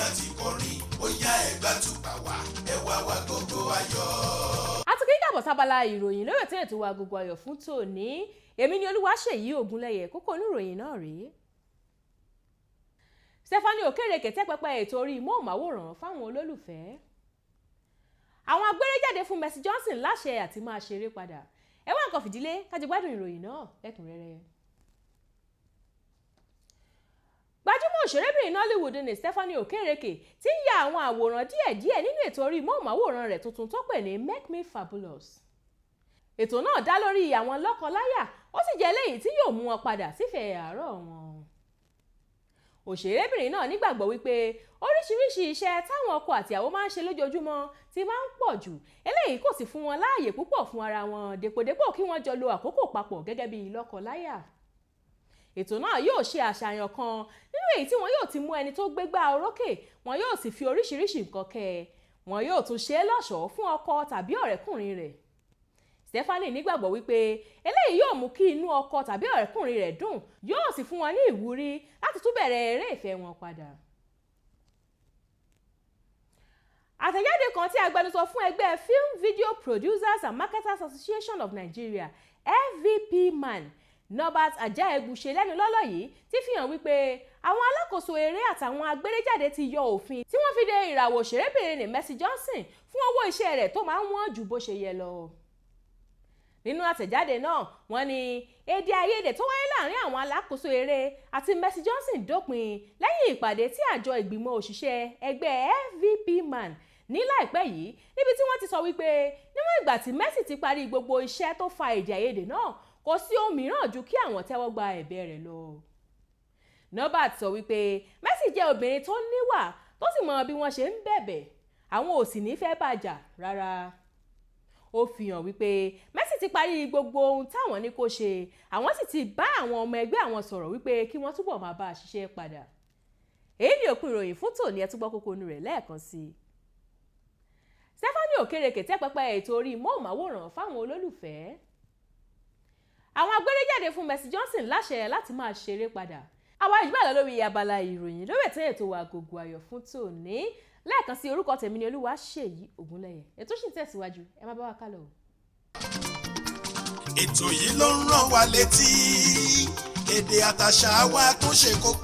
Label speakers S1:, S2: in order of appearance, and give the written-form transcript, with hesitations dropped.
S1: àti kọrin ó yá ẹgbà tùpà wá ẹwà wa Agogo Ayo.
S2: àti kí káàbọ̀ sábàlá ìròyìn lórí ètò ètò wa Agogo Ayo fún tòní. èmi ni Olúwaṣèyí Ògúnlẹ̀yẹ, kókó oníròyìn náà rèé. Okereke tẹ́ pẹpẹ ètò orí mohun-maworan fáwọn olólùfẹ́. àwọn agb'erejade fún Mercy Johnson láṣẹ àti máa ṣeré padà. ẹ wá nǹkan fìdílé kájí gbádùn ìròyìn náà lẹ́kùnrẹ́rẹ́. gbajúmọ̀ òṣèrébìnrin Nollywood ní Okereke ti ń ya àwọn àwòrán díẹ̀díẹ̀ nínú ètò orí mohun-maworan rẹ̀ tuntun tó pè ní Make Me Fabulous. ètò náà dá lórí àwọn lọ́kọ-láyà, ó sì jẹ́ léyìí tí yóò mú wọn padà sífẹ̀ẹ́ àárọ̀ wọn. òṣèrébìnrin náà nígbàgbọ́ wípé oríṣiríṣi iṣẹ́ táwọn ọkọ àti ìyàwó máa ń ṣe lójoojúmọ́ ti máa ń pọ̀ jù, eléyìí kò sì fún wọn láàyè púpọ̀ fún ara wọn dépòdépò kí wọ́n jọ lo àkókò papọ̀ gẹ́gẹ́ bí lọ́kọ-láyà. ètò náà yóò ṣe àṣàyàn kan nínú èyí tí wọn yóò ti mú ẹni tó gbégbá orókè, wọn yóò sì fi oríṣiríṣi nǹkan kẹ́ ẹ, wọn yóò tún ṣe é lọ́ṣọ̀ọ́ fún ọkọ tàbí ọ̀rẹ́kùnrin rẹ̀. nígbàgbọ́ wípé eléyìí yóò mú kí inú ọkọ tàbí ọ̀rẹ́kùnrin rẹ̀ dùn, yóò sì fún wọn ní ìwúrí láti tún bẹ̀rẹ̀ eré ìfẹ́ wọn padà. àtẹ̀jáde kan tí agbẹnusọ fún ẹgbẹ́ Film Video Producers and Marketers Association of Nigeria FVPman Norbert Ajaegbu ṣe lẹ́nu lọ́lọ́ yìí ti fi hàn wípé àwọn alákòóso eré àtàwọn agb'erejade ti yọ òfin tí wọ́n fi de ìràwọ̀ òṣèrébìnrin ní Mercy Johnson fún owó iṣẹ́ rẹ̀ tó máa ń wọ́n ju bó ṣe yẹ lọ. nínú àtẹ̀jáde náà wọ́n ní èdè àìyedè tó wáyé láàrin àwọn alákòóso eré àti Mercy Johnson dópin lẹ́yìn ìpàdé tí àjọ ìgbìmọ̀ òṣìṣẹ́ ẹgbẹ́ FVPman ní láìpẹ́ yìí, níbi tí wọ́n ti sọ wípé níwọ̀n ìgbà tí Mercy ti parí gbogbo iṣẹ́ tó fa èdè àìyedè náà, kò sí ohun mìíràn ju kí àwọn tẹ́wọ́ gba ẹ̀bẹ̀ rẹ̀ lọ. Norbert sọ wípé Mercy jẹ́ obìnrin tó níwà tó sì mọ bí wọ́n ṣe ń bẹ̀bẹ̀, àwọn ò sì ní fẹ́ bàjà rárá. ó fi hàn wípé Mercy ti parí gbogbo ohun táwọn ní kó ṣe, àwọn sì ti bá àwọn ọmọ ẹgbẹ́ àwọn sọ̀rọ̀ wípé kí wọ́n túbọ̀ máa bá a ṣiṣẹ́ padà. èyí ni òpin ìròyìn fún tòní, ẹ tún gbọ́ kókó inú rẹ̀ lẹ́ẹ̀kan sí i. Okereke tẹ́ pẹpẹ ètò orí mohun-maworan fáwọn olólùfẹ́. àwọn agb'erejade fún Mercy Johnson láṣẹ láti máa ṣeré padà. àwa ìjùbà lọ lórí abala ìròyìn lórí ètò wa Agogo Ayo fún tòní. lẹ́ẹ̀kan sí orúkọ tèmi ni Olúwaṣèyí Ògúnlẹ̀yẹ. ètò sì ń tẹ̀síwájú, ẹ má bá wa kálọ.
S1: ètò yìí ló ń rán wa létí èdè àtàṣà wa tó ṣe kókó.